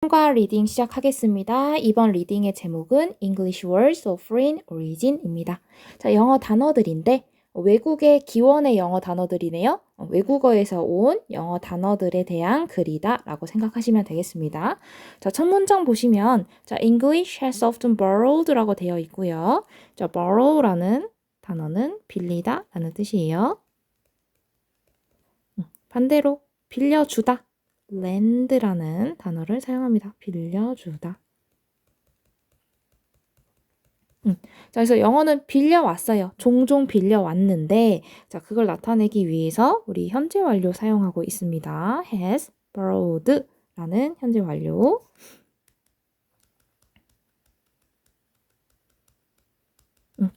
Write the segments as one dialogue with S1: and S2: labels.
S1: 과 리딩 시작하겠습니다. 이번 리딩의 제목은 English Words of Foreign Origin입니다. 자, 영어 단어들인데 외국의 기원의 영어 단어들이네요. 외국어에서 온 영어 단어들에 대한 글이다 라고 생각하시면 되겠습니다. 자, 첫 문장 보시면 자, English has often borrowed 라고 되어 있고요. 자, borrow라는 단어는 빌리다 라는 뜻이에요. 반대로 빌려주다. lend라는 단어를 사용합니다. 빌려주다. 자, 그래서 영어는 빌려왔어요. 종종 빌려왔는데, 자, 그걸 나타내기 위해서 우리 현재 완료 사용하고 있습니다. has borrowed 라는 현재 완료.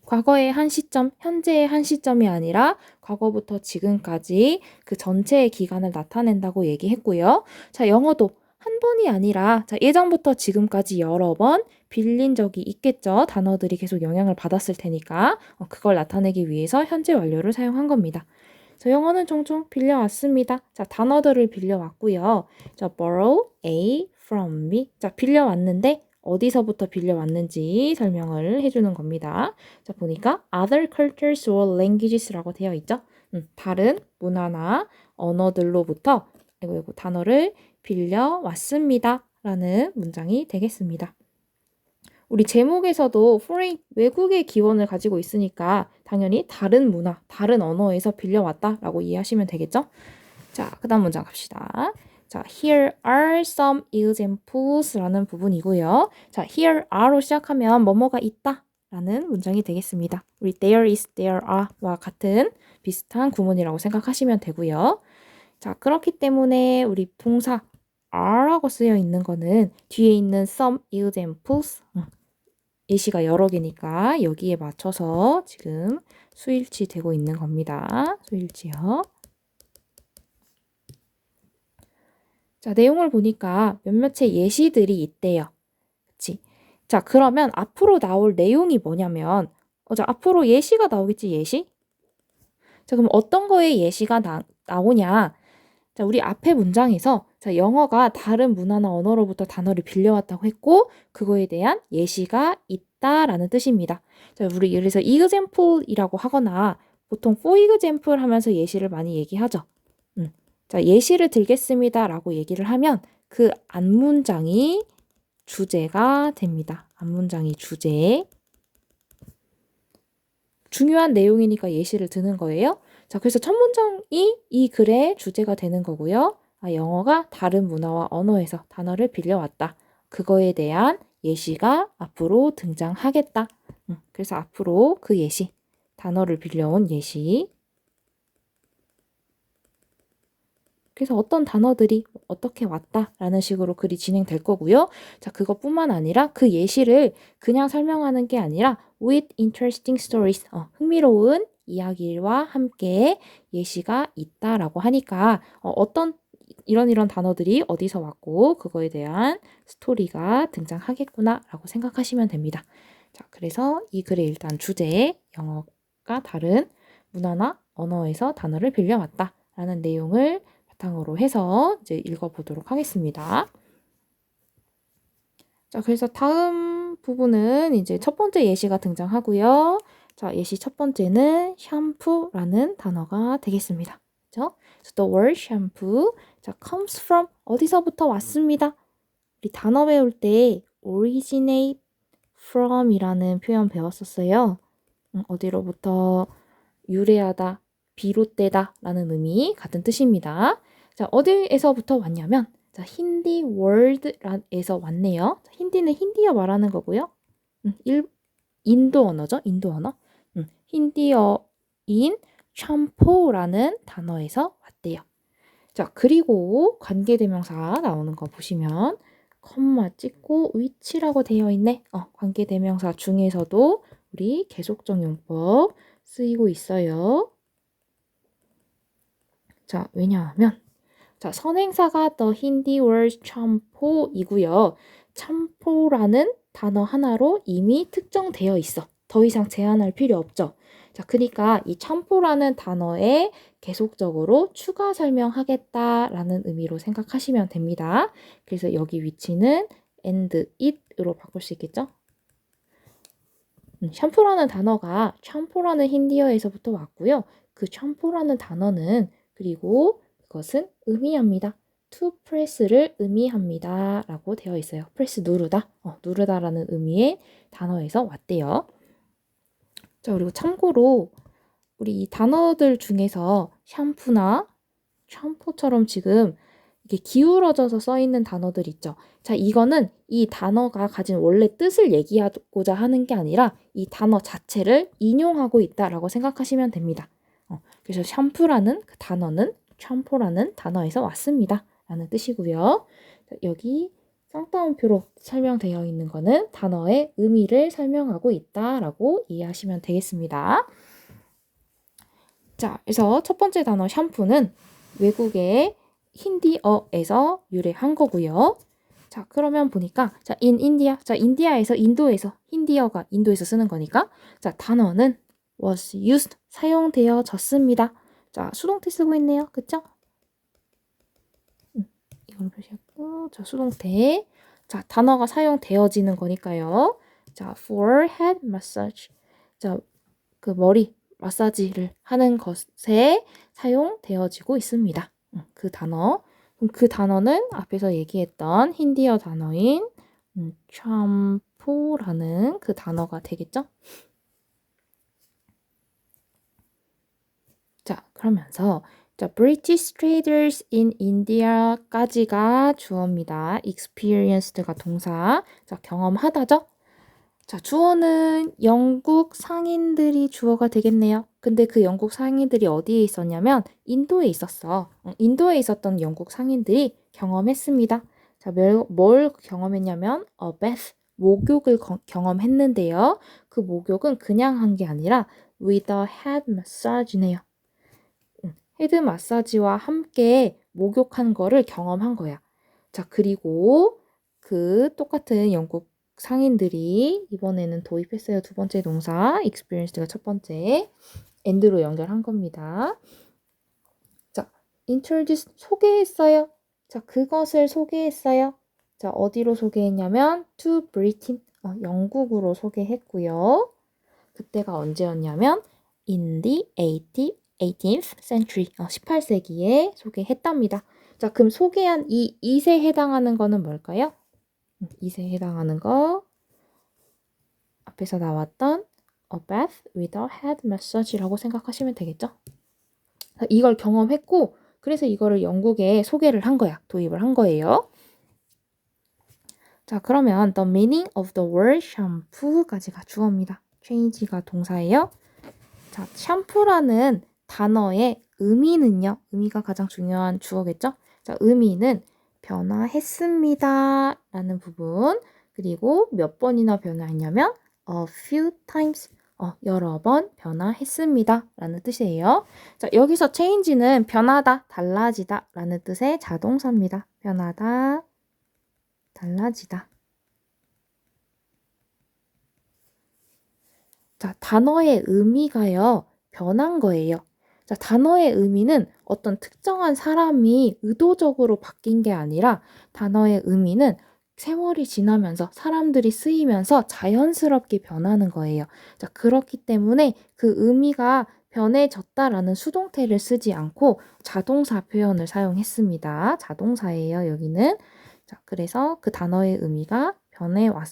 S1: 과거의 한 시점, 현재의 한 시점이 아니라 과거부터 지금까지 그 전체의 기간을 나타낸다고 얘기했고요. 자, 영어도 한 번이 아니라 자, 예전부터 지금까지 여러 번 빌린 적이 있겠죠. 단어들이 계속 영향을 받았을 테니까 그걸 나타내기 위해서 현재 완료를 사용한 겁니다. 자, 영어는 종종 빌려왔습니다. 자, 단어들을 빌려왔고요. 자, borrow A from me. 자, 빌려왔는데 어디서부터 빌려왔는지 설명을 해주는 겁니다. 자, 보니까 other cultures or languages라고 되어 있죠. 다른 문화나 언어들로부터 이거 단어를 빌려왔습니다. 라는 문장이 되겠습니다. 우리 제목에서도 foreign, 외국의 기원을 가지고 있으니까 당연히 다른 문화, 다른 언어에서 빌려왔다라고 이해하시면 되겠죠? 자, 그 다음 문장 갑시다. 자, here are some examples 라는 부분이고요. 자, here are로 시작하면 뭐뭐가 있다 라는 문장이 되겠습니다. 우리 there is, there are와 같은 비슷한 구문이라고 생각하시면 되고요. 자, 그렇기 때문에 우리 동사 are라고 쓰여 있는 거는 뒤에 있는 some examples 예시가 여러 개니까 여기에 맞춰서 지금 수일치 되고 있는 겁니다. 수일치요. 자, 내용을 보니까 몇몇의 예시들이 있대요. 그치? 자, 그러면 앞으로 나올 내용이 뭐냐면, 자, 앞으로 예시가 나오겠지, 예시? 자, 그럼 어떤 거에 예시가 나오냐? 자, 우리 앞에 문장에서, 자, 영어가 다른 문화나 언어로부터 단어를 빌려왔다고 했고, 그거에 대한 예시가 있다라는 뜻입니다. 자, 우리 그래서 example이라고 하거나, 보통 for example 하면서 예시를 많이 얘기하죠. 자, 예시를 들겠습니다 라고 얘기를 하면 그 앞문장이 주제가 됩니다. 앞문장이 주제. 중요한 내용이니까 예시를 드는 거예요. 자, 그래서 첫 문장이 이 글의 주제가 되는 거고요. 아, 영어가 다른 문화와 언어에서 단어를 빌려왔다. 그거에 대한 예시가 앞으로 등장하겠다. 그래서 앞으로 그 예시, 단어를 빌려온 예시. 그래서 어떤 단어들이 어떻게 왔다라는 식으로 글이 진행될 거고요. 자, 그것뿐만 아니라 그 예시를 그냥 설명하는 게 아니라 with interesting stories, 흥미로운 이야기와 함께 예시가 있다라고 하니까 어떤 이런 단어들이 어디서 왔고 그거에 대한 스토리가 등장하겠구나라고 생각하시면 됩니다. 자, 그래서 이 글의 일단 주제, 영어가 다른 문화나 언어에서 단어를 빌려왔다라는 내용을 바탕으로 해서 이제 읽어보도록 하겠습니다. 자, 그래서 다음 부분은 이제 첫 번째 예시가 등장하고요. 자, 예시 첫 번째는 샴푸라는 단어가 되겠습니다. 그죠? So the word shampoo, 자, comes from 어디서부터 왔습니다. 우리 단어 배울 때 originate from이라는 표현 배웠었어요. 어디로부터 유래하다, 비롯되다 라는 의미 같은 뜻입니다. 자, 어디에서부터 왔냐면 자, 힌디 월드에서 왔네요. 자, 힌디는 힌디어 말하는 거고요. 인도 언어죠. 인도 언어. 힌디어인 샴포라는 단어에서 왔대요. 자, 그리고 관계대명사 나오는 거 보시면 컴마 찍고 위치라고 되어 있네. 관계대명사 중에서도 우리 계속적 용법 쓰이고 있어요. 자, 왜냐하면 자, 선행사가 the Hindi word 참포이고요. 참포라는 단어 하나로 이미 특정되어 있어. 더 이상 제한할 필요 없죠. 자, 자, 그러니까 이 샴푸라는 단어에 계속적으로 추가 설명하겠다라는 의미로 생각하시면 됩니다. 그래서 여기 위치는 and it으로 바꿀 수 있겠죠? 샴푸라는 단어가 샴푸라는 힌디어에서부터 왔고요. 그 샴푸라는 단어는 그리고 그것은 의미합니다. to press를 의미합니다. 라고 되어 있어요. press 누르다, 누르다라는 의미의 단어에서 왔대요. 자, 그리고 참고로 우리 이 단어들 중에서 샴푸나 샴푸처럼 지금 이게 기울어져서 써 있는 단어들 있죠. 자, 이거는 이 단어가 가진 원래 뜻을 얘기하고자 하는 게 아니라 이 단어 자체를 인용하고 있다라고 생각하시면 됩니다. 그래서 샴푸라는 그 단어는 샴푸라는 단어에서 왔습니다. 라는 뜻이고요. 자, 여기 쌍따옴표로 설명되어 있는 거는 단어의 의미를 설명하고 있다라고 이해하시면 되겠습니다. 자, 그래서 첫 번째 단어 샴푸는 외국의 힌디어에서 유래한 거고요. 자, 그러면 보니까 자, in India. 자, 인디아에서 인도에서 힌디어가 인도에서 쓰는 거니까 자, 단어는 was used 사용되어졌습니다. 자, 수동태 쓰고 있네요. 그쵸? 이걸로 표시했고 자, 수동태. 자, 단어가 사용되어지는 거니까요. 자, for head massage. 자, 그 머리 마사지를 하는 것에 사용되어지고 있습니다. 그 단어. 그럼 그 단어는 앞에서 얘기했던 힌디어 단어인 샴푸라는 그 단어가 되겠죠? 자, 그러면서 자, British traders in India까지가 주어입니다. experienced가 동사. 자, 경험하다죠? 자, 주어는 영국 상인들이 주어가 되겠네요. 근데 그 영국 상인들이 어디에 있었냐면 인도에 있었어. 인도에 있었던 영국 상인들이 경험했습니다. 자, 뭘 경험했냐면 a bath, 목욕을 경험했는데요. 그 목욕은 그냥 한 게 아니라 with a head massage네요. 헤드 마사지와 함께 목욕한 거를 경험한 거야. 자, 그리고 그 똑같은 영국 상인들이 이번에는 도입했어요. 두 번째 동사, experienced가 첫 번째, and로 연결한 겁니다. 자, introduce, 소개했어요. 자, 그것을 소개했어요. 자, 어디로 소개했냐면 to Britain, 영국으로 소개했고요. 그때가 언제였냐면 in the 18th century, 18세기에 소개했답니다. 자, 그럼 소개한 이 it에 해당하는 거는 뭘까요? it에 해당하는 거 앞에서 나왔던 a bath with a head massage라고 생각하시면 되겠죠? 자, 이걸 경험했고 그래서 이거를 영국에 소개를 한 거야. 도입을 한 거예요. 자, 그러면 the meaning of the word shampoo까지가 주어입니다. change가 동사예요. 자, 샴푸라는 단어의 의미는요. 의미가 가장 중요한 주어겠죠? 자, 의미는 변화했습니다. 라는 부분. 그리고 몇 번이나 변화했냐면 a few times. 여러 번 변화했습니다. 라는 뜻이에요. 자, 여기서 change는 변하다, 달라지다 라는 뜻의 자동사입니다. 변하다, 달라지다. 자, 단어의 의미가요. 변한 거예요. 자, 단어의 의미는 어떤 특정한 사람이 의도적으로 바뀐 게 아니라 단어의 의미는 세월이 지나면서 사람들이 쓰이면서 자연스럽게 변하는 거예요. 자, 그렇기 때문에 그 의미가 변해졌다라는 수동태를 쓰지 않고 자동사 표현을 사용했습니다. 자동사예요, 여기는. 자, 그래서 그 단어의 의미가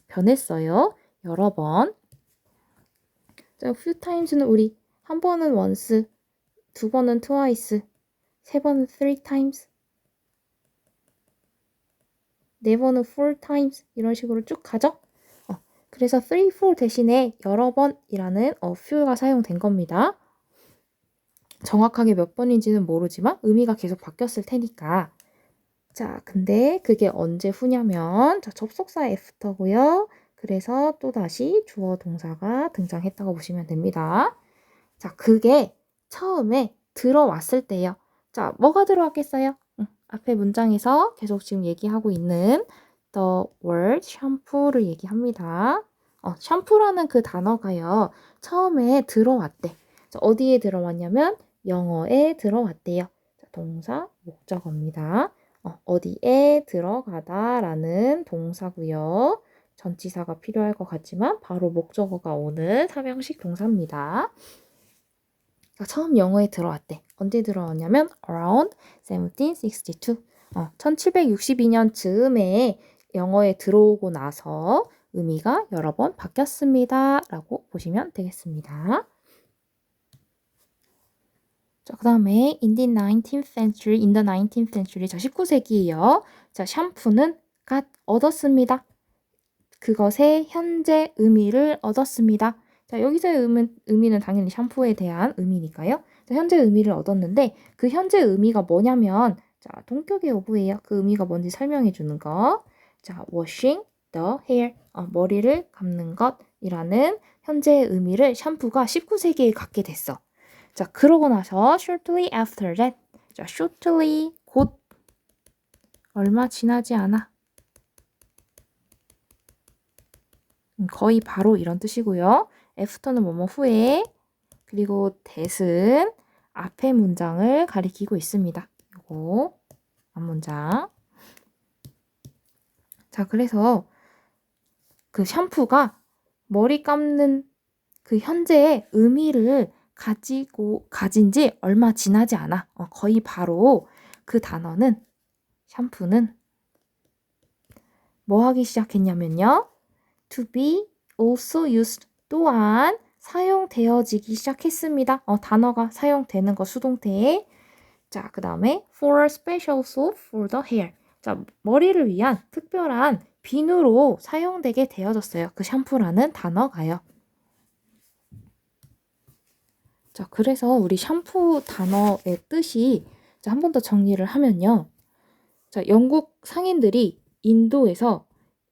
S1: 변했어요. 여러 번. 자, few times는 우리 한 번은 once, 두 번은 twice, 세 번은 three times, 네 번은 four times 이런 식으로 쭉 가죠. 그래서 three, four 대신에 여러 번이라는 a few가 사용된 겁니다. 정확하게 몇 번인지는 모르지만 의미가 계속 바뀌었을 테니까. 자, 근데 그게 언제 후냐면 자, 접속사 after고요. 그래서 또다시 주어 동사가 등장했다고 보시면 됩니다. 자, 그게 처음에 들어왔을 때요. 자, 뭐가 들어왔겠어요? 앞에 문장에서 계속 지금 얘기하고 있는 the word shampoo를 얘기합니다. 샴푸라는 그 단어가요. 처음에 들어왔대. 자, 어디에 들어왔냐면 영어에 들어왔대요. 자, 동사, 목적어입니다. 어디에 들어가다라는 동사고요. 전치사가 필요할 것 같지만 바로 목적어가 오는 삼형식 동사입니다. 자, 처음 영어에 들어왔대. 언제 들어왔냐면 around 1762. 1762년 즈음에 영어에 들어오고 나서 의미가 여러 번 바뀌었습니다. 라고 보시면 되겠습니다. 자, 그 다음에 in the 19th century, in the 19th century. 자, 19세기에요. 자, 샴푸는 got 얻었습니다. 그것의 현재 의미를 얻었습니다. 자, 여기서의 의미는 당연히 샴푸에 대한 의미니까요. 자, 현재 의미를 얻었는데 그 현재 의미가 뭐냐면 자, 동격의 오브예요. 그 의미가 뭔지 설명해 주는 거. 자, washing the hair. 머리를 감는 것이라는 현재의 의미를 샴푸가 19세기에 갖게 됐어. 자, 그러고 나서 shortly after that. 자, shortly 곧 얼마 지나지 않아. 거의 바로 이런 뜻이고요. after는 뭐뭐 후에 그리고 that은 앞의 문장을 가리키고 있습니다. 요거 앞문장. 자, 그래서 그 샴푸가 머리 감는 그 현재의 의미를 가진 지 얼마 지나지 않아. 거의 바로 그 단어는 샴푸는 뭐 하기 시작했냐면요. to be also used 또한 사용되어지기 시작했습니다. 단어가 사용되는 거 수동태. 자, 그 다음에 for a special soap for the hair. 자, 머리를 위한 특별한 비누로 사용되게 되어졌어요. 그 샴푸라는 단어가요. 자, 그래서 우리 샴푸 단어의 뜻이 한 번 더 정리를 하면요. 자, 영국 상인들이 인도에서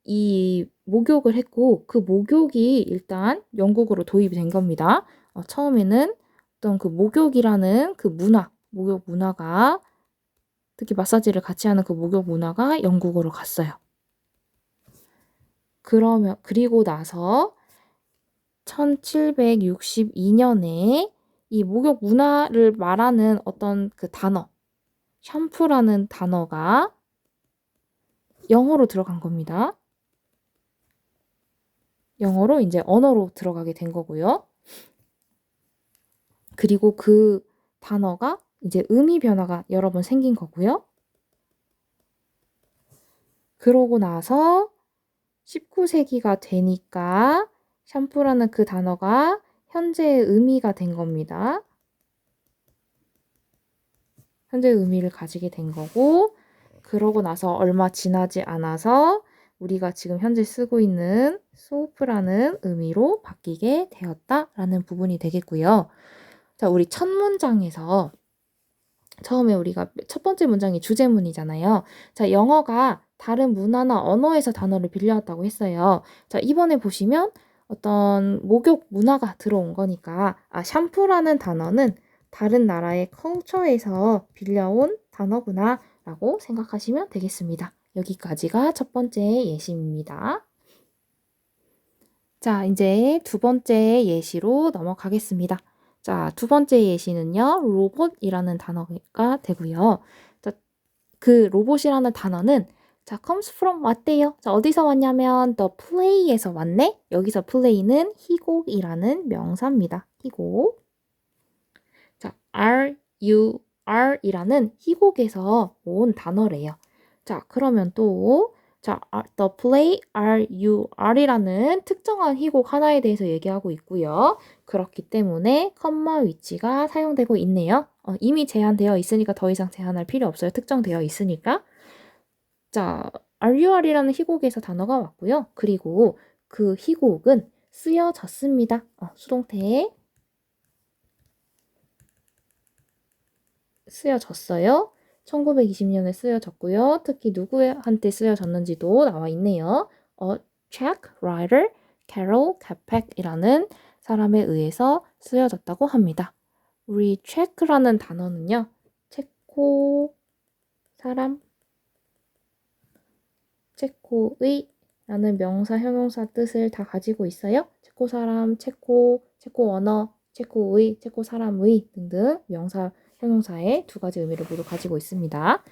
S1: 이 목욕을 했고 그 목욕이 일단 영국으로 도입이 된 겁니다. 처음에는 어떤 그 목욕이라는 그 목욕 문화가 특히 마사지를 같이 하는 그 목욕 문화가 영국으로 갔어요. 그리고 나서 1762년에 이 목욕 문화를 말하는 어떤 그 단어, 샴푸라는 단어가 영어로 들어간 겁니다. 영어로 이제 언어로 들어가게 된 거고요. 그리고 그 단어가 이제 의미 변화가 여러 번 생긴 거고요. 그러고 나서 19세기가 되니까 샴푸라는 그 단어가 현재의 의미가 된 겁니다. 현재의 의미를 가지게 된 거고 그러고 나서 얼마 지나지 않아서 우리가 지금 현재 쓰고 있는 소프라는 의미로 바뀌게 되었다라는 부분이 되겠고요. 자, 우리 첫 문장에서 처음에 우리가 첫 번째 문장이 주제문이잖아요. 자, 영어가 다른 문화나 언어에서 단어를 빌려왔다고 했어요. 자, 이번에 보시면 어떤 목욕 문화가 들어온 거니까 샴푸라는 단어는 다른 나라의 컬처에서 빌려온 단어구나 라고 생각하시면 되겠습니다. 여기까지가 첫 번째 예시입니다. 자, 이제 두 번째 예시로 넘어가겠습니다. 자, 두 번째 예시는요. 로봇이라는 단어가 되고요. 자, 그 로봇이라는 단어는 자, comes from 왔대요. 자, 어디서 왔냐면 the play에서 왔네. 여기서 play는 희곡이라는 명사입니다. 희곡. 자, RUR이라는 희곡에서 온 단어래요. 자, 그러면 또 자, the play RUR이라는 특정한 희곡 하나에 대해서 얘기하고 있고요. 그렇기 때문에 컴마 위치가 사용되고 있네요. 이미 제한되어 있으니까 더 이상 제한할 필요 없어요. 특정되어 있으니까. 자, RUR이라는 희곡에서 단어가 왔고요. 그리고 그 희곡은 쓰여졌습니다. 수동태 쓰여졌어요. 1920년에 쓰여졌고요. 특히 누구한테 쓰여졌는지도 나와 있네요. 체크 라이터 캐롤 캐펙이라는 사람에 의해서 쓰여졌다고 합니다. 우리 체크라는 단어는요. 체코 사람, 체코의 라는 명사, 형용사 뜻을 다 가지고 있어요. 체코 사람, 체코 언어 체코의, 체코 사람의 등등 명사, 형용사의 두 가지 의미를 모두 가지고 있습니다.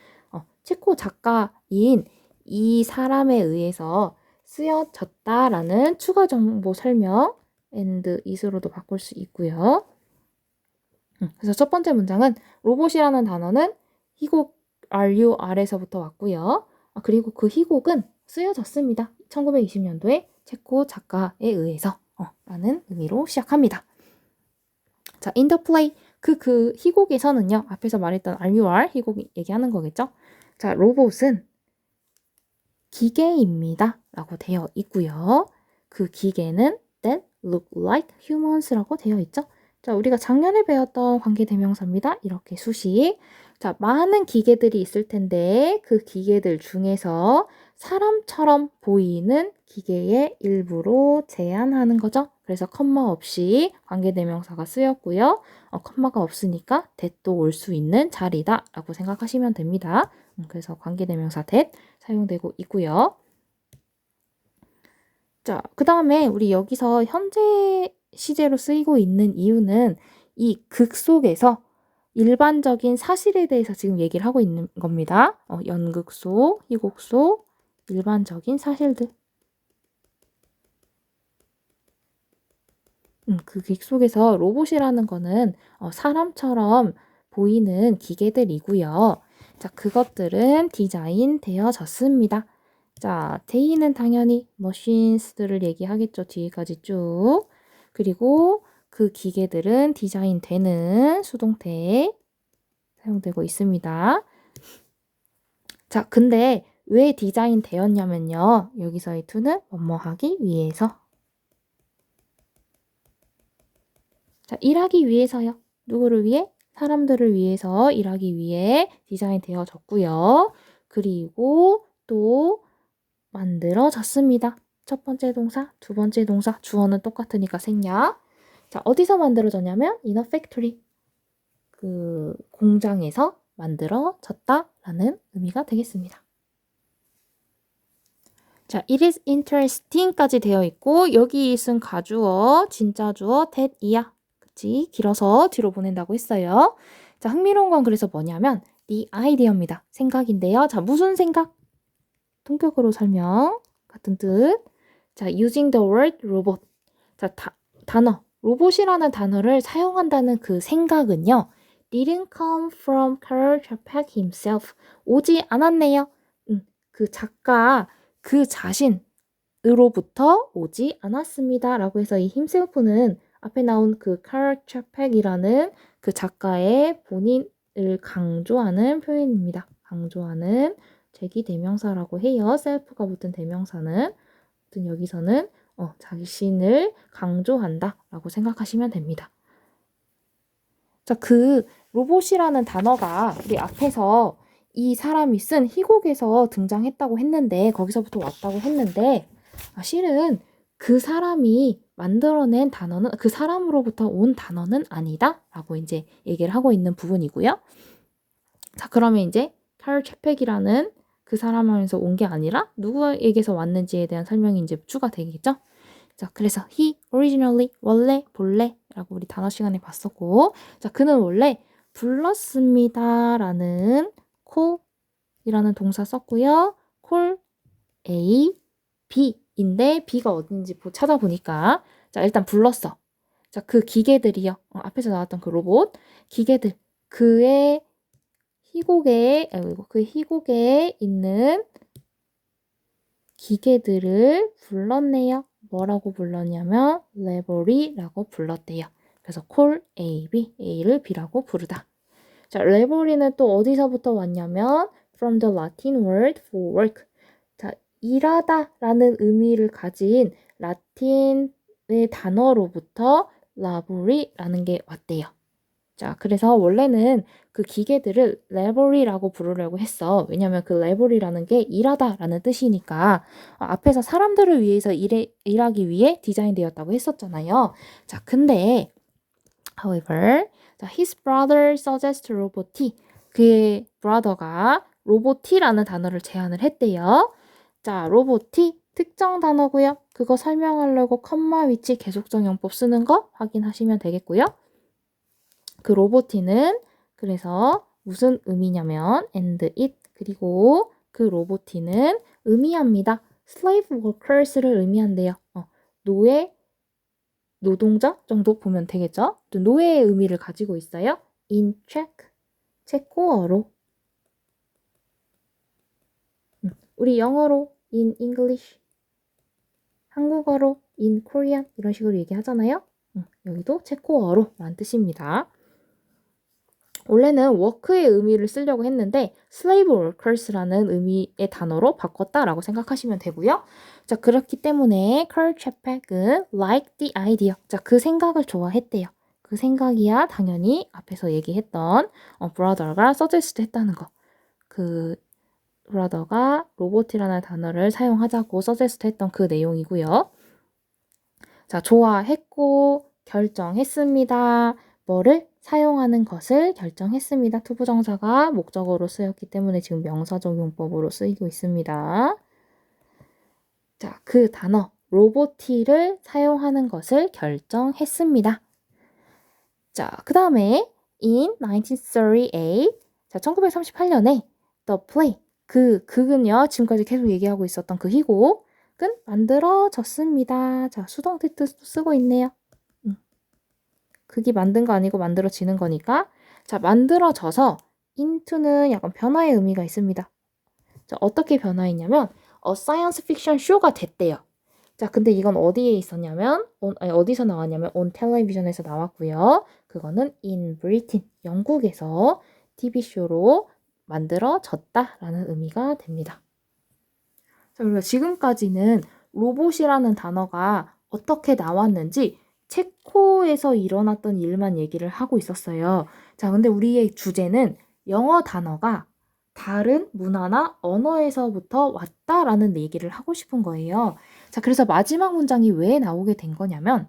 S1: 체코 작가인 이 사람에 의해서 쓰여졌다라는 추가 정보 설명 and is로도 바꿀 수 있고요. 그래서 첫 번째 문장은 로봇이라는 단어는 희곡 RUR에서부터 왔고요. 그리고 그 희곡은 쓰여졌습니다. 1920년도에 체코 작가에 의해서 라는 의미로 시작합니다. 자, in the play 그 희곡에서는요. 앞에서 말했던 RUR 희곡 얘기하는 거겠죠. 자, 로봇은 기계입니다. 라고 되어 있고요. 그 기계는 that look like humans라고 되어 있죠. 자, 우리가 작년에 배웠던 관계대명사입니다. 이렇게 수식. 자, 많은 기계들이 있을 텐데 그 기계들 중에서 사람처럼 보이는 기계의 일부로 제한하는 거죠. 그래서 컴마 없이 관계대명사가 쓰였고요. 컴마가 없으니까 that도 올 수 있는 자리다 라고 생각하시면 됩니다. 그래서 관계대명사 that 사용되고 있고요. 자, 그 다음에 우리 여기서 현재 시제로 쓰이고 있는 이유는 이 극 속에서 일반적인 사실에 대해서 지금 얘기를 하고 있는 겁니다. 연극 속, 희곡 속 일반적인 사실들. 그 극 속에서 로봇이라는 거는 사람처럼 보이는 기계들이고요. 자, 그것들은 디자인 되어졌습니다. 자, 데이는 당연히 머신스들을 얘기하겠죠. 뒤에까지 쭉. 그리고 그 기계들은 디자인되는 수동태 사용되고 있습니다. 자, 근데 왜 디자인 되었냐면요. 여기서의 to는 뭐뭐 하기 위해서. 자, 일하기 위해서요. 누구를 위해? 사람들을 위해서 일하기 위해 디자인 되어졌고요. 그리고 또 만들어졌습니다. 첫 번째 동사, 두 번째 동사, 주어는 똑같으니까 생략. 자, 어디서 만들어졌냐면 in a factory. 그 공장에서 만들어졌다라는 의미가 되겠습니다. 자, it is interesting까지 되어 있고 여기 it은 가주어, 진짜 주어, that이야. 그치? 길어서 뒤로 보낸다고 했어요. 자, 흥미로운 건 그래서 뭐냐면 the idea입니다. 생각인데요. 자, 무슨 생각? 동격으로 설명 같은 뜻. 자, using the word robot. 자, 단어 로봇이라는 단어를 사용한다는 그 생각은요. didn't come from Karl Čapek himself. 오지 않았네요. 그 작가 그 자신으로부터 오지 않았습니다. 라고 해서 이 himself는 앞에 나온 그 Karl Čapek이라는 그 작가의 본인을 강조하는 표현입니다. 강조하는 제기대명사라고 해요. self가 붙은 대명사는 여기서는 자신을 강조한다 라고 생각하시면 됩니다. 자, 그 로봇이라는 단어가 우리 앞에서 이 사람이 쓴 희곡에서 등장했다고 했는데 거기서부터 왔다고 했는데 실은 그 사람이 만들어낸 단어는 그 사람으로부터 온 단어는 아니다 라고 이제 얘기를 하고 있는 부분이고요. 자, 그러면 이제 칼 채펙이라는 그 사람에서 온 게 아니라 누구에게서 왔는지에 대한 설명이 이제 추가되겠죠. 자, 그래서 he originally 원래 본래라고 우리 단어 시간에 봤었고, 자, 그는 원래 불렀습니다라는 call이라는 동사 썼고요. call A B인데 B가 어딘지 찾아보니까 자, 일단 불렀어. 자, 그 기계들이요. 앞에서 나왔던 그 로봇 기계들 그 희곡에 있는 기계들을 불렀네요. 뭐라고 불렀냐면 레버리라고 불렀대요. 그래서 call A, B, A를 B라고 부르다. 자, 레버리는 또 어디서부터 왔냐면 from the Latin word for work. 자, 일하다라는 의미를 가진 라틴의 단어로부터 라보리라는 게 왔대요. 자, 그래서 원래는 그 기계들을 레버리라고 부르려고 했어. 왜냐면 그 레버리라는 게 일하다라는 뜻이니까 앞에서 사람들을 위해서 일하기 위해 디자인되었다고 했었잖아요. 자, 근데 however, 자, his brother suggests robot. 그의 brother가 로보티라는 단어를 제안을 했대요. 자, 로보티 특정 단어고요. 그거 설명하려고 컴마 위치 계속적용법 쓰는 거 확인하시면 되겠고요. 그 로보티는 그래서 무슨 의미냐면 and it 그리고 그 로보티는 의미합니다. slave workers를 의미한대요. 노예, 노동자 정도 보면 되겠죠? 또 노예의 의미를 가지고 있어요. in Czech, 체코어로. 우리 영어로 in English, 한국어로 in Korean 이런 식으로 얘기하잖아요. 여기도 체코어로 라는 뜻입니다. 원래는 work의 의미를 쓰려고 했는데 slave workers라는 의미의 단어로 바꿨다라고 생각하시면 되고요. 자, 그렇기 때문에 Karl Chapek은 like the idea. 자, 그 생각을 좋아했대요. 그 생각이야 당연히 앞에서 얘기했던 brother가 suggest 했다는 거. 그 brother가 로봇이라는 단어를 사용하자고 suggest 했던 그 내용이고요. 자, 좋아했고 결정했습니다. 뭐를? 사용하는 것을 결정했습니다. 투부정사가 목적어로 쓰였기 때문에 지금 명사적용법으로 쓰이고 있습니다. 자, 그 단어 로보티를 사용하는 것을 결정했습니다. 자, 그 다음에 in 1938 자, 1938년에 the play 그 극은요 지금까지 계속 얘기하고 있었던 그 희곡은 만들어졌습니다. 자, 수동 테트 쓰고 있네요. 극이 만든 거 아니고 만들어지는 거니까. 자, 만들어져서 into는 약간 변화의 의미가 있습니다. 자, 어떻게 변화했냐면 science fiction 쇼가 됐대요. 자, 근데 이건 어디에 있었냐면 어디서 나왔냐면 on 텔레비전에서 나왔고요. 그거는 in Britain, 영국에서 TV쇼로 만들어졌다라는 의미가 됩니다. 자, 그리고 지금까지는 로봇이라는 단어가 어떻게 나왔는지 체코에서 일어났던 일만 얘기를 하고 있었어요. 자, 근데 우리의 주제는 영어 단어가 다른 문화나 언어에서부터 왔다라는 얘기를 하고 싶은 거예요. 자, 그래서 마지막 문장이 왜 나오게 된 거냐면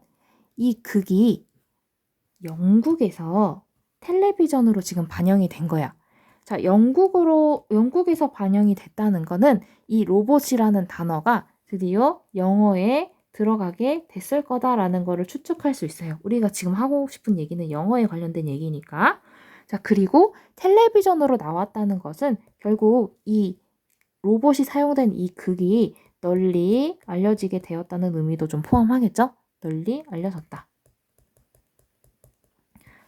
S1: 이 극이 영국에서 텔레비전으로 지금 반영이 된 거야. 자, 영국에서 반영이 됐다는 거는 이 로봇이라는 단어가 드디어 영어에 들어가게 됐을 거다라는 거를 추측할 수 있어요. 우리가 지금 하고 싶은 얘기는 영어에 관련된 얘기니까. 자, 그리고 텔레비전으로 나왔다는 것은 결국 이 로봇이 사용된 이 극이 널리 알려지게 되었다는 의미도 좀 포함하겠죠? 널리 알려졌다.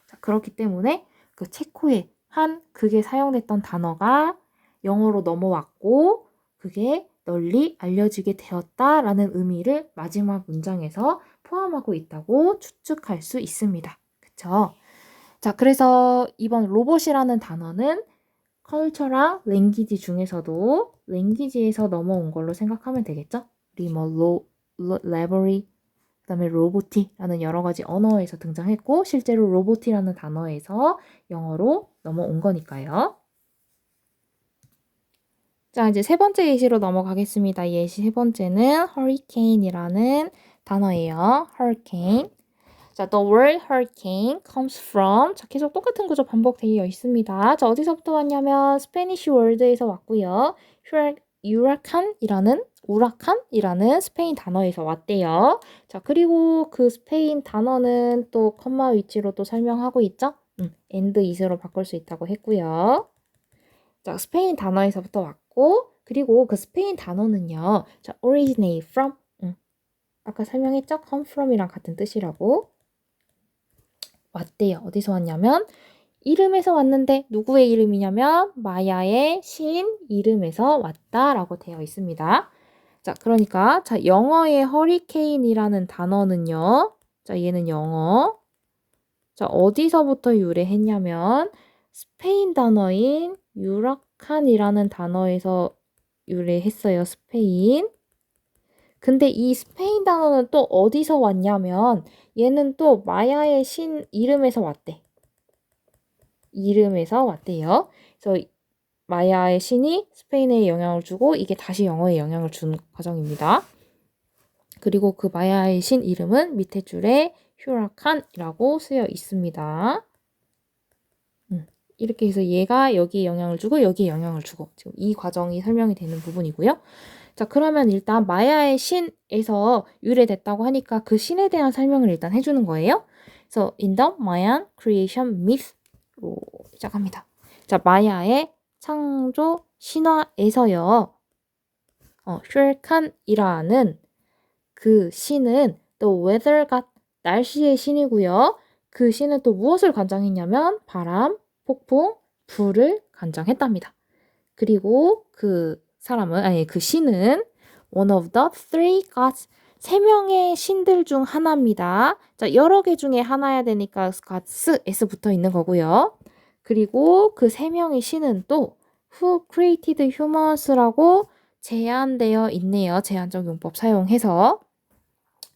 S1: 자, 그렇기 때문에 그 체코의 한 극에 사용됐던 단어가 영어로 넘어왔고 그게 널리 알려지게 되었다라는 의미를 마지막 문장에서 포함하고 있다고 추측할 수 있습니다. 그쵸? 자, 그래서 이번 로봇이라는 단어는 컬처랑 랭귀지 중에서도 랭귀지에서 넘어온 걸로 생각하면 되겠죠? 우리 레버리 그 다음에 로보티라는 여러 가지 언어에서 등장했고 실제로 로보티라는 단어에서 영어로 넘어온 거니까요. 자, 이제 세 번째 예시로 넘어가겠습니다. 예시 세 번째는 hurricane이라는 단어예요. hurricane. 자, the word hurricane comes from 자, 계속 똑같은 구조 반복되어 있습니다. 자, 어디서부터 왔냐면 스페니쉬 월드에서 왔고요. 우라칸이라는 스페인 단어에서 왔대요. 자, 그리고 그 스페인 단어는 또 컴마 위치로 또 설명하고 있죠? and is로 바꿀 수 있다고 했고요. 자, 스페인 단어에서부터 왔고 그리고 그 스페인 단어는요. 자, originate from 아까 설명했죠? come from이랑 같은 뜻이라고. 왔대요. 어디서 왔냐면 이름에서 왔는데 누구의 이름이냐면 마야의 신 이름에서 왔다라고 되어 있습니다. 자, 그러니까 자, 영어의 허리케인이라는 단어는요. 자, 얘는 영어. 자, 어디서부터 유래했냐면 스페인 단어인 유라칸이라는 단어에서 유래했어요. 스페인. 근데 이 스페인 단어는 또 어디서 왔냐면 얘는 또 마야의 신 이름에서 왔대. 이름에서 왔대요. 그래서 마야의 신이 스페인에 영향을 주고 이게 다시 영어에 영향을 주는 과정입니다. 그리고 그 마야의 신 이름은 밑에 줄에 휴라칸이라고 쓰여 있습니다. 이렇게 해서 얘가 여기에 영향을 주고 여기에 영향을 주고 지금 이 과정이 설명이 되는 부분이고요. 자, 그러면 일단 마야의 신에서 유래됐다고 하니까 그 신에 대한 설명을 일단 해주는 거예요. 그래서 in the Mayan creation myth로 시작합니다. 자, 마야의 창조 신화에서요. 슈엘칸이라는 그 신은 the weather god, 날씨의 신이고요. 그 신은 또 무엇을 관장했냐면 바람, 폭풍, 불을 관장했답니다. 그리고 그 신은 one of the three gods, 세 명의 신들 중 하나입니다. 자, 여러 개 중에 하나야 되니까 gods, s 붙어 있는 거고요. 그리고 그 세 명의 신은 또 who created humans라고 제한되어 있네요. 제한적 용법 사용해서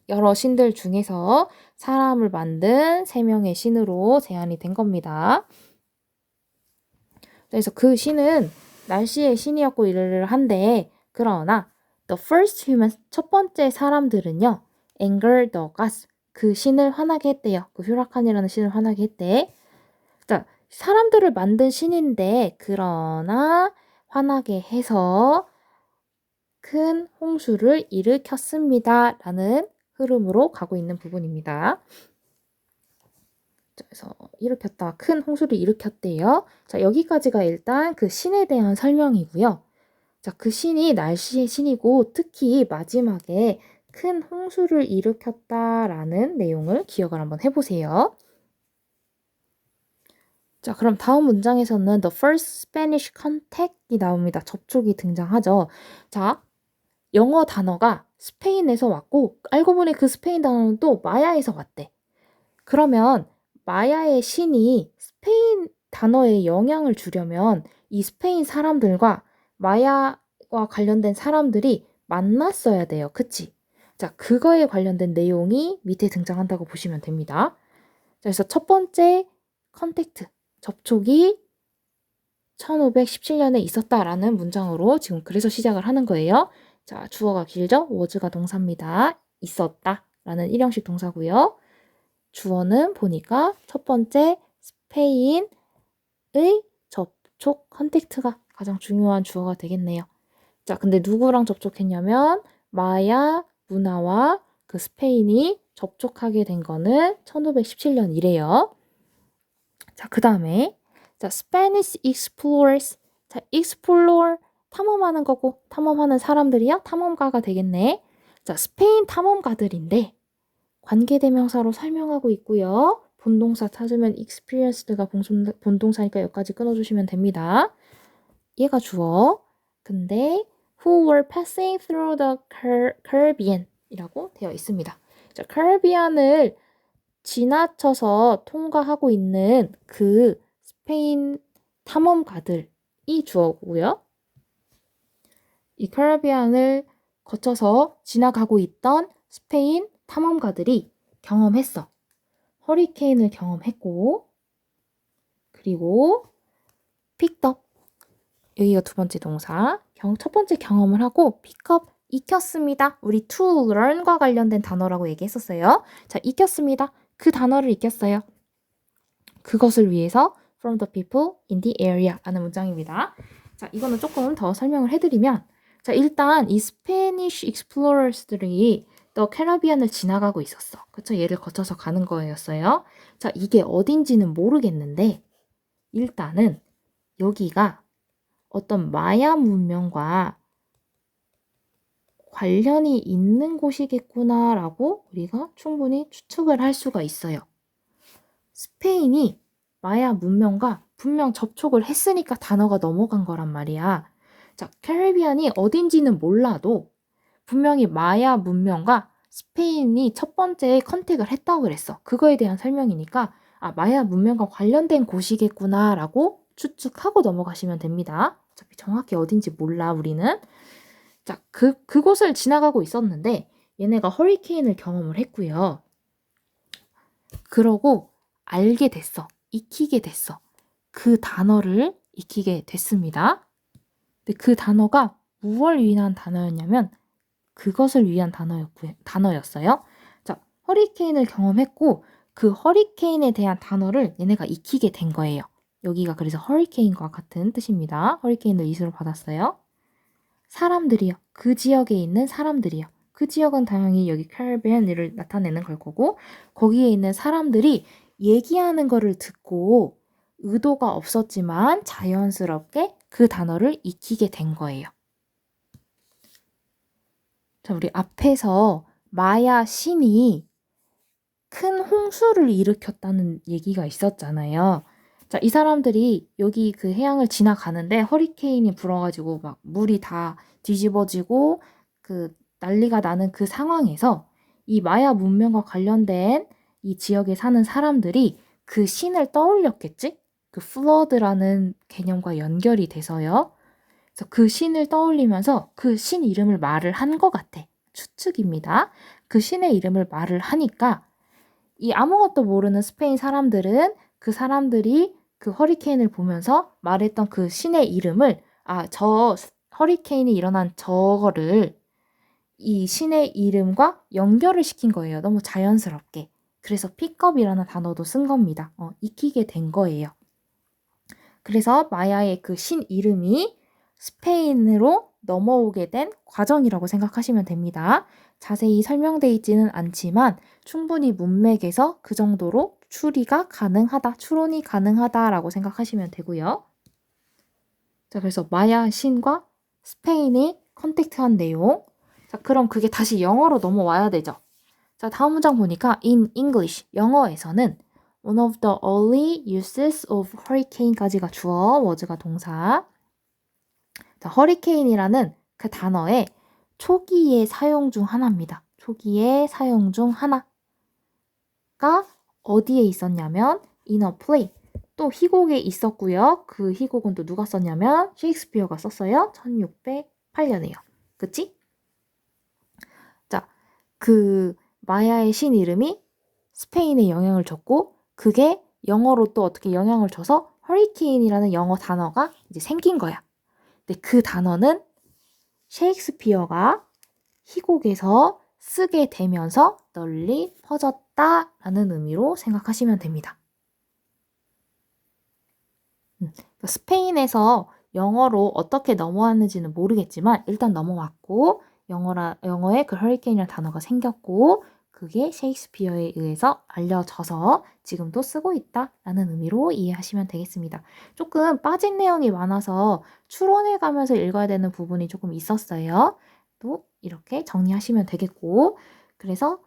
S1: 여러 신들 중에서 사람을 만든 세 명의 신으로 제한이 된 겁니다. 그래서 그 신은 날씨의 신이었고 이를 한데, 그러나 the first humans, 첫 번째 사람들은요, anger the gods, 그 신을 화나게 했대요. 그 휴라칸이라는 신을 화나게 했대. 자, 사람들을 만든 신인데 그러나 화나게 해서 큰 홍수를 일으켰습니다. 라는 흐름으로 가고 있는 부분입니다. 그래서 일으켰다. 큰 홍수를 일으켰대요. 자, 여기까지가 일단 그 신에 대한 설명이고요. 자, 그 신이 날씨의 신이고 특히 마지막에 큰 홍수를 일으켰다라는 내용을 기억을 한번 해보세요. 자, 그럼 다음 문장에서는 the first Spanish contact이 나옵니다. 접촉이 등장하죠. 자, 영어 단어가 스페인에서 왔고 알고 보니 그 스페인 단어는 또 마야에서 왔대. 그러면 마야의 신이 스페인 단어에 영향을 주려면 이 스페인 사람들과 마야와 관련된 사람들이 만났어야 돼요. 그치? 자, 그거에 관련된 내용이 밑에 등장한다고 보시면 됩니다. 그래서 첫 번째 컨택트, 접촉이 1517년에 있었다라는 문장으로 지금 그래서 시작을 하는 거예요. 자, 주어가 길죠? was가 동사입니다. 있었다 라는 일형식 동사고요. 주어는 보니까 첫 번째 스페인의 접촉, 컨택트가 가장 중요한 주어가 되겠네요. 자, 근데 누구랑 접촉했냐면 마야 문화와 그 스페인이 접촉하게 된 거는 1517년이래요. 자, 그 다음에 자, Spanish explorers. 자, explore 탐험하는 거고 탐험하는 사람들이야 탐험가가 되겠네. 자, 스페인 탐험가들인데 관계대명사로 설명하고 있고요. 본동사 찾으면 experienced가 본동사니까 여기까지 끊어주시면 됩니다. 얘가 주어. 근데 who were passing through the Caribbean 이라고 되어 있습니다. 자, 카리비안을 지나쳐서 통과하고 있는 그 스페인 탐험가들이 주어고요. 이 카리비안을 거쳐서 지나가고 있던 스페인 탐험가들이 경험했어. 허리케인을 경험했고, 그리고 픽업, 여기가 두 번째 동사. 첫 번째 경험을 하고 픽업, 익혔습니다. 우리 to learn과 관련된 단어라고 얘기했었어요. 자, 익혔습니다. 그 단어를 익혔어요. 그것을 위해서 from the people in the area 라는 문장입니다. 자, 이거는 조금 더 설명을 해드리면, 자, 일단 이 Spanish explorers들이 더 캐리비안을 지나가고 있었어. 그쵸? 얘를 거쳐서 가는 거였어요. 자, 이게 어딘지는 모르겠는데 일단은 여기가 어떤 마야 문명과 관련이 있는 곳이겠구나라고 우리가 충분히 추측을 할 수가 있어요. 스페인이 마야 문명과 분명 접촉을 했으니까 단어가 넘어간 거란 말이야. 자, 캐리비안이 어딘지는 몰라도 분명히 마야 문명과 스페인이 첫 번째 컨택을 했다고 그랬어. 그거에 대한 설명이니까 아, 마야 문명과 관련된 곳이겠구나라고 추측하고 넘어가시면 됩니다. 어차피 정확히 어딘지 몰라 우리는. 자, 그곳을 지나가고 있었는데 얘네가 허리케인을 경험을 했고요. 그러고 알게 됐어. 익히게 됐어. 그 단어를 익히게 됐습니다. 근데 그 단어가 무엇을 위한 단어였냐면 그것을 위한 단어였어요. 자, 허리케인을 경험했고 그 허리케인에 대한 단어를 얘네가 익히게 된 거예요. 여기가 그래서 허리케인과 같은 뜻입니다. 허리케인을 이수로 받았어요. 사람들이요. 그 지역에 있는 사람들이요. 그 지역은 당연히 여기 캐리비안을 나타내는 걸 거고 거기에 있는 사람들이 얘기하는 거를 듣고 의도가 없었지만 자연스럽게 그 단어를 익히게 된 거예요. 자, 우리 앞에서 마야 신이 큰 홍수를 일으켰다는 얘기가 있었잖아요. 자, 이 사람들이 여기 그 해양을 지나가는데 허리케인이 불어가지고 막 물이 다 뒤집어지고 그 난리가 나는 그 상황에서 이 마야 문명과 관련된 이 지역에 사는 사람들이 그 신을 떠올렸겠지? 그 플러드라는 개념과 연결이 돼서요. 그래서 그 신을 떠올리면서 그 신 이름을 말을 한 것 같아. 추측입니다. 그 신의 이름을 말을 하니까 이 아무것도 모르는 스페인 사람들은 그 사람들이 그 허리케인을 보면서 말했던 그 신의 이름을 저 허리케인이 일어난 저거를 이 신의 이름과 연결을 시킨 거예요. 너무 자연스럽게. 그래서 픽업이라는 단어도 쓴 겁니다. 익히게 된 거예요. 그래서 마야의 그 신 이름이 스페인으로 넘어오게 된 과정이라고 생각하시면 됩니다. 자세히 설명되어 있지는 않지만 충분히 문맥에서 그 정도로 추론이 가능하다라고 생각하시면 되고요. 자, 그래서 마야 신과 스페인이 컨택트한 내용. 자, 그럼 그게 다시 영어로 넘어와야 되죠. 자, 다음 문장 보니까 in English, 영어에서는 one of the early uses of hurricane까지가 주어, was가 동사. 자, 허리케인이라는 그 단어의 초기의 사용 중 하나입니다. 초기의 사용 중 하나가 어디에 있었냐면 in a play. 또 희곡에 있었고요. 그 희곡은 또 누가 썼냐면 셰익스피어가 썼어요. 1608년에요. 그치? 자, 그 마야의 신 이름이 스페인에 영향을 줬고 그게 영어로 또 어떻게 영향을 줘서 허리케인이라는 영어 단어가 이제 생긴 거야. 근데 그 단어는 셰익스피어가 희곡에서 쓰게 되면서 널리 퍼졌다라는 의미로 생각하시면 됩니다. 스페인에서 영어로 어떻게 넘어왔는지는 모르겠지만 일단 넘어왔고 영어에 그 허리케인이라는 단어가 생겼고 그게 셰익스피어에 의해서 알려져서 지금도 쓰고 있다라는 의미로 이해하시면 되겠습니다. 조금 빠진 내용이 많아서 추론해가면서 읽어야 되는 부분이 조금 있었어요. 또 이렇게 정리하시면 되겠고 그래서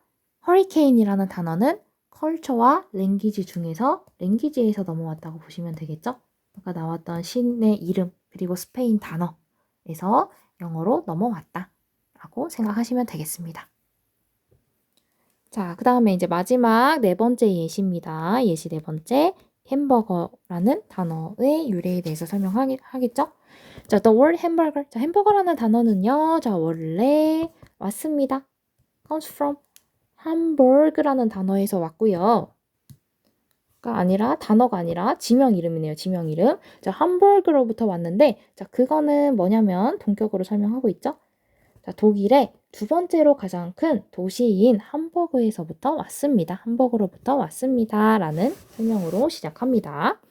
S1: 허리케인이라는 단어는 컬처와 랭귀지 중에서 랭귀지에서 넘어왔다고 보시면 되겠죠? 아까 나왔던 신의 이름 그리고 스페인 단어에서 영어로 넘어왔다 라고 생각하시면 되겠습니다. 자, 그 다음에 이제 마지막 네 번째 예시입니다. 예시 네 번째, 햄버거라는 단어의 유래에 대해서 설명하겠죠? 자, the word hamburger. 자, 햄버거라는 단어는요, 자, 원래 왔습니다. comes from Hamburg라는 단어에서 왔고요. 단어가 아니라 지명 이름이네요. 지명 이름. 자, 함부르그로부터 왔는데, 자, 그거는 뭐냐면 동격으로 설명하고 있죠. 자, 독일의 두 번째로 가장 큰 도시인 함버그에서부터 왔습니다. 함버그로부터 왔습니다. 라는 설명으로 시작합니다.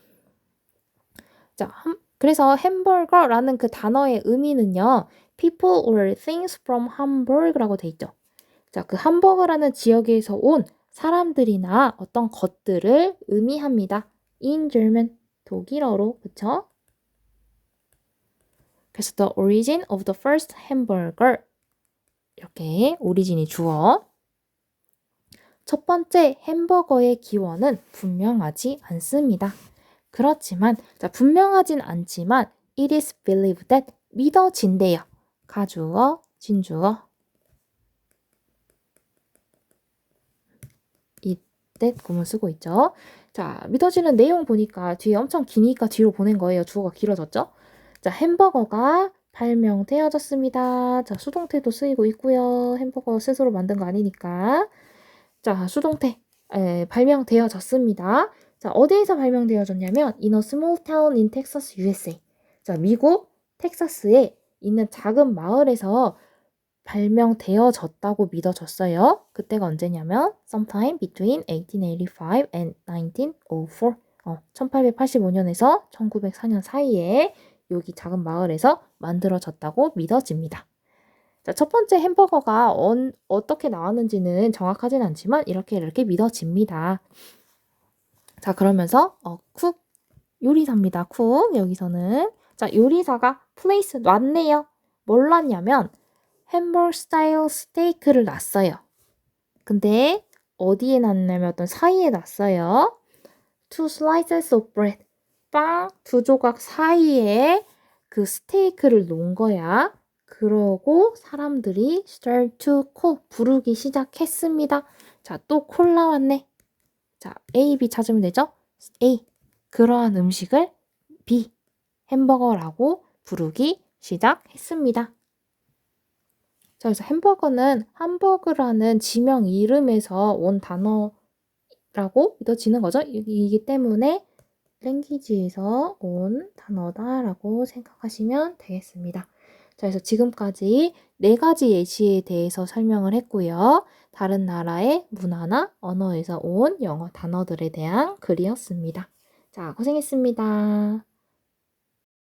S1: 자, 그래서 햄버거라는 그 단어의 의미는요. people or things from Hamburg라고 돼 있죠. 자, 그 함버그라는 지역에서 온 사람들이나 어떤 것들을 의미합니다. In German, 독일어로, 그쵸? 그래서 the origin of the first hamburger 이렇게 오리진이 주어. 첫 번째 햄버거의 기원은 분명하지 않습니다. 그렇지만 분명하진 않지만 it is believed that 믿어진대요. 가주어, 진주어. 이때 구문 쓰고 있죠. 자, 믿어지는 내용 보니까 뒤에 엄청 기니까 뒤로 보낸 거예요. 주어가 길어졌죠. 자, 햄버거가 발명되어졌습니다. 자, 수동태도 쓰이고 있고요. 햄버거 스스로 만든 거 아니니까. 자, 수동태 발명되어졌습니다. 자, 어디에서 발명되어졌냐면 in a small town in Texas, USA. 자, 미국 텍사스에 있는 작은 마을에서 발명되어졌다고 믿어졌어요. 그때가 언제냐면 sometime between 1885 and 1904. 1885년에서 1904년 사이에 여기 작은 마을에서 만들어졌다고 믿어집니다. 자, 첫 번째 햄버거가 어떻게 나왔는지는 정확하진 않지만 이렇게 믿어집니다. 자, 그러면서 쿡 요리사입니다. 쿡 여기서는 자, 요리사가 플레이스 놨네요. 뭘 놨냐면 햄버거 스타일 스테이크를 놨어요. 근데 어디에 놨냐면 어떤 사이에 놨어요. Two slices of bread. 빵 두 조각 사이에 그 스테이크를 놓은 거야. 그러고 사람들이 start to call 부르기 시작했습니다. 자, 또 콜 나왔네. 자, A, B 찾으면 되죠? A. 그러한 음식을 B. 햄버거라고 부르기 시작했습니다. 자, 그래서 햄버거는 함버그라는 지명 이름에서 온 단어라고 믿어지는 거죠. 이기 때문에 랭귀지에서 온 단어다라고 생각하시면 되겠습니다. 자, 그래서 지금까지 4가지 예시에 대해서 설명을 했고요. 다른 나라의 문화나 언어에서 온 영어 단어들에 대한 글이었습니다. 자, 고생했습니다.